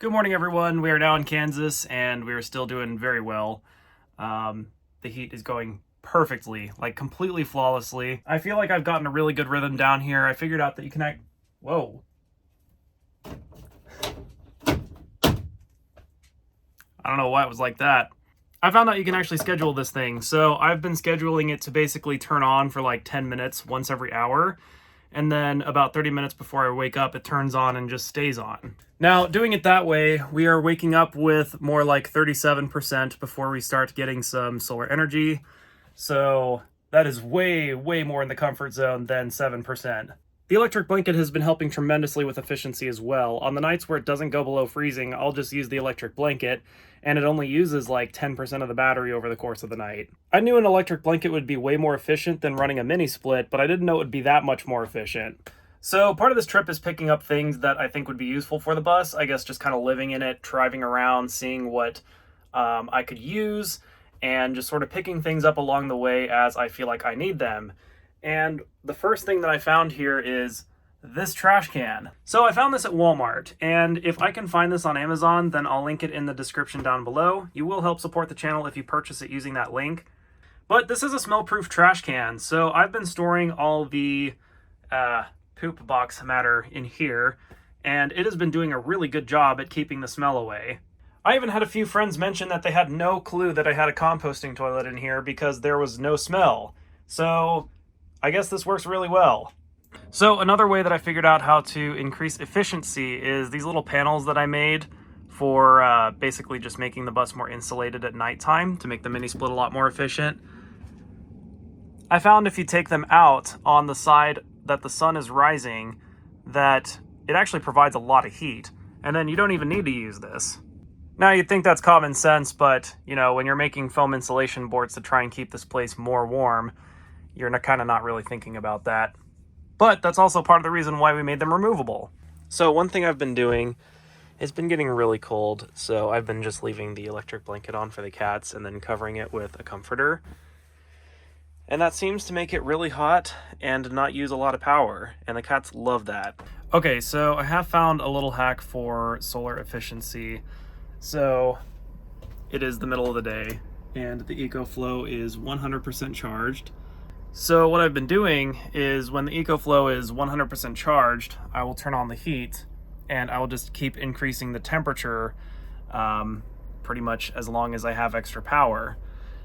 Good morning, everyone. We are now in Kansas, and we are still doing very well. The heat is going perfectly, like completely flawlessly. I feel like I've gotten a really good rhythm down here. I figured out that you can Whoa. I don't know why it was like that. I found out you can actually schedule this thing. So I've been scheduling it to basically turn on for like 10 minutes once every hour. And then about 30 minutes before I wake up, it turns on and just stays on. Now, doing it that way, we are waking up with more like 37% before we start getting some solar energy. So that is way, way more in the comfort zone than 7%. The electric blanket has been helping tremendously with efficiency as well. On the nights where it doesn't go below freezing, I'll just use the electric blanket, and it only uses like 10% of the battery over the course of the night. I knew an electric blanket would be way more efficient than running a mini split, but I didn't know it would be that much more efficient. So part of this trip is picking up things that I think would be useful for the bus. I guess just kind of living in it, driving around, seeing what I could use, and just sort of picking things up along the way as I feel like I need them. And the first thing that I found here is this trash can. So I found this at Walmart, and if I can find this on Amazon, then I'll link it in the description down below. You will help support the channel if you purchase it using that link. But this is a smell-proof trash can, so I've been storing all the poop box matter in here, and it has been doing a really good job at keeping the smell away. I even had a few friends mention that they had no clue that I had a composting toilet in here because there was no smell. So I guess this works really well. So another way that I figured out how to increase efficiency is these little panels that I made for basically just making the bus more insulated at nighttime to make the mini split a lot more efficient. I found if you take them out on the side that the sun is rising, that it actually provides a lot of heat, and then you don't even need to use this. Now, you'd think that's common sense, but you know, when you're making foam insulation boards to try and keep this place more warm, you're kind of not really thinking about that. But that's also part of the reason why we made them removable. So one thing I've been doing, it's been getting really cold, so I've been just leaving the electric blanket on for the cats and then covering it with a comforter. And that seems to make it really hot and not use a lot of power, and the cats love that. Okay, so I have found a little hack for solar efficiency. So it is the middle of the day, and the EcoFlow is 100% charged. So what I've been doing is when the EcoFlow is 100% charged, I will turn on the heat, and I will just keep increasing the temperature pretty much as long as I have extra power.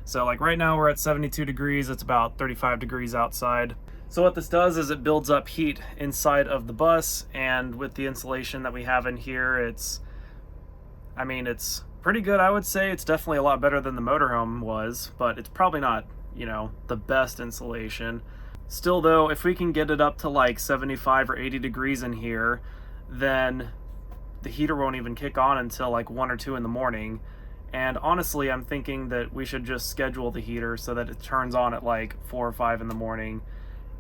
So like right now we're at 72 degrees, it's about 35 degrees outside. So what this does is it builds up heat inside of the bus, and with the insulation that we have in here, it's pretty good, I would say. It's definitely a lot better than the motorhome was, but it's probably not, the best insulation. Still though, if we can get it up to like 75 or 80 degrees in here, then the heater won't even kick on until like 1 or 2 in the morning. And honestly, I'm thinking that we should just schedule the heater so that it turns on at like 4 or 5 in the morning,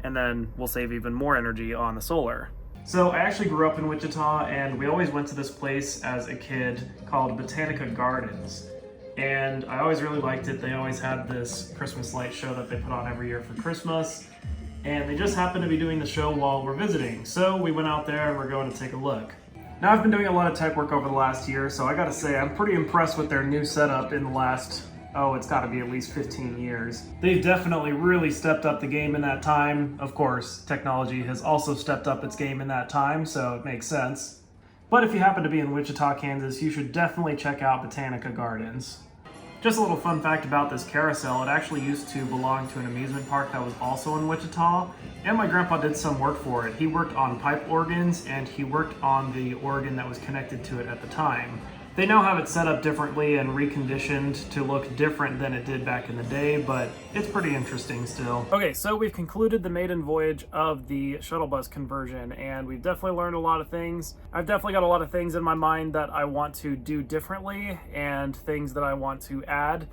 and then we'll save even more energy on the solar. So I actually grew up in Wichita, and we always went to this place as a kid called Botanica Gardens. And I always really liked it. They always had this Christmas light show that they put on every year for Christmas. And they just happened to be doing the show while we're visiting. So we went out there and we're going to take a look. Now, I've been doing a lot of tech work over the last year, so I gotta say I'm pretty impressed with their new setup in the last, it's gotta be at least 15 years. They've definitely really stepped up the game in that time. Of course, technology has also stepped up its game in that time, so it makes sense. But if you happen to be in Wichita, Kansas, you should definitely check out Botanica Gardens. Just a little fun fact about this carousel, it actually used to belong to an amusement park that was also in Wichita, and my grandpa did some work for it. He worked on pipe organs, and he worked on the organ that was connected to it at the time. They now have it set up differently and reconditioned to look different than it did back in the day, but it's pretty interesting still. Okay, so we've concluded the maiden voyage of the shuttle bus conversion, and we've definitely learned a lot of things. I've definitely got a lot of things in my mind that I want to do differently and things that I want to add.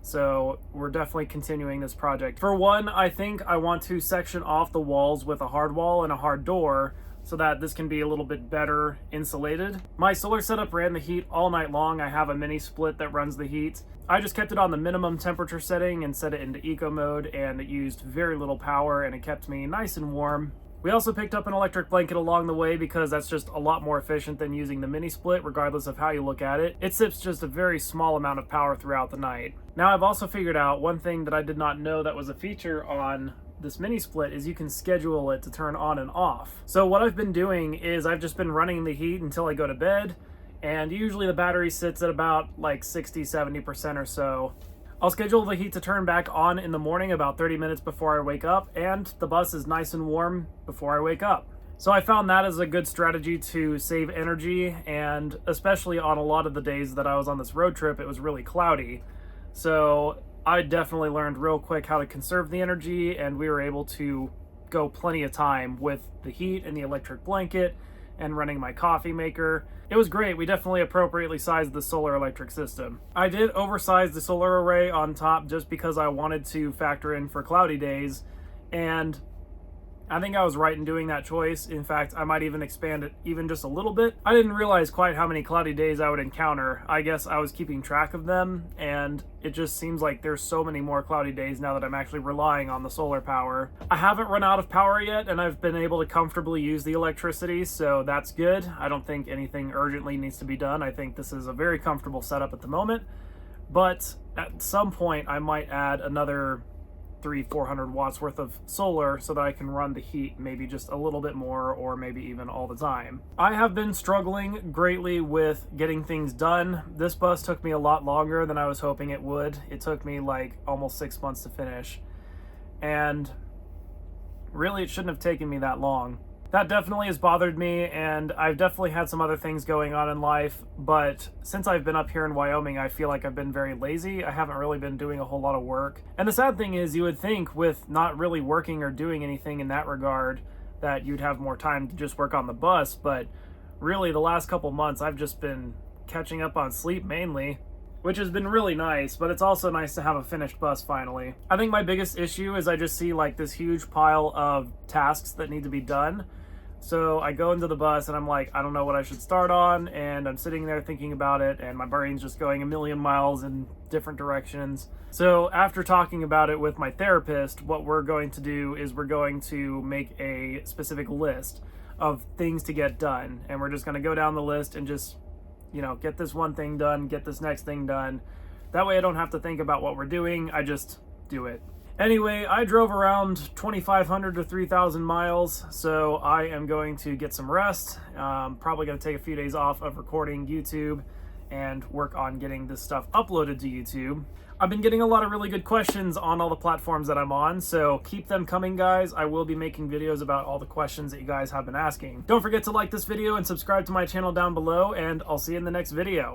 So we're definitely continuing this project. For one, I think I want to section off the walls with a hard wall and a hard door, so that this can be a little bit better insulated. My solar setup ran the heat all night long. I have a mini split that runs the heat. I just kept it on the minimum temperature setting and set it into eco mode, and it used very little power, and it kept me nice and warm. We also picked up an electric blanket along the way because that's just a lot more efficient than using the mini split, regardless of how you look at it. It sips just a very small amount of power throughout the night. Now, I've also figured out one thing that I did not know that was a feature on this mini split is you can schedule it to turn on and off. So what I've been doing is I've just been running the heat until I go to bed, and usually the battery sits at about like 60-70% or so. I'll schedule the heat to turn back on in the morning about 30 minutes before I wake up, and the bus is nice and warm before I wake up. So I found that as a good strategy to save energy, and especially on a lot of the days that I was on this road trip, it was really cloudy. So I definitely learned real quick how to conserve the energy, and we were able to go plenty of time with the heat and the electric blanket and running my coffee maker. It was great. We definitely appropriately sized the solar electric system. I did oversize the solar array on top just because I wanted to factor in for cloudy days, and I think I was right in doing that choice. In fact, I might even expand it even just a little bit. I didn't realize quite how many cloudy days I would encounter. I guess I was keeping track of them, and it just seems like there's so many more cloudy days now that I'm actually relying on the solar power. I haven't run out of power yet, and I've been able to comfortably use the electricity, so that's good. I don't think anything urgently needs to be done. I think this is a very comfortable setup at the moment, but at some point I might add another 300-400 watts worth of solar so that I can run the heat maybe just a little bit more, or maybe even all the time. I have been struggling greatly with getting things done. This bus took me a lot longer than I was hoping it would. It took me like almost 6 months to finish, and really it shouldn't have taken me that long. That definitely has bothered me, and I've definitely had some other things going on in life, but since I've been up here in Wyoming, I feel like I've been very lazy. I haven't really been doing a whole lot of work. And the sad thing is, you would think with not really working or doing anything in that regard that you'd have more time to just work on the bus, but really the last couple months I've just been catching up on sleep mainly, which has been really nice, but it's also nice to have a finished bus finally. I think my biggest issue is I just see like this huge pile of tasks that need to be done. So I go into the bus and I'm like, I don't know what I should start on, and I'm sitting there thinking about it, and my brain's just going a million miles in different directions. So after talking about it with my therapist, what we're going to do is we're going to make a specific list of things to get done, and we're just going to go down the list and just, you know, get this one thing done, get this next thing done. That way I don't have to think about what we're doing, I just do it. Anyway, I drove around 2,500 to 3,000 miles, so I am going to get some rest. Probably going to take a few days off of recording YouTube and work on getting this stuff uploaded to YouTube. I've been getting a lot of really good questions on all the platforms that I'm on, so keep them coming, guys. I will be making videos about all the questions that you guys have been asking. Don't forget to like this video and subscribe to my channel down below, and I'll see you in the next video.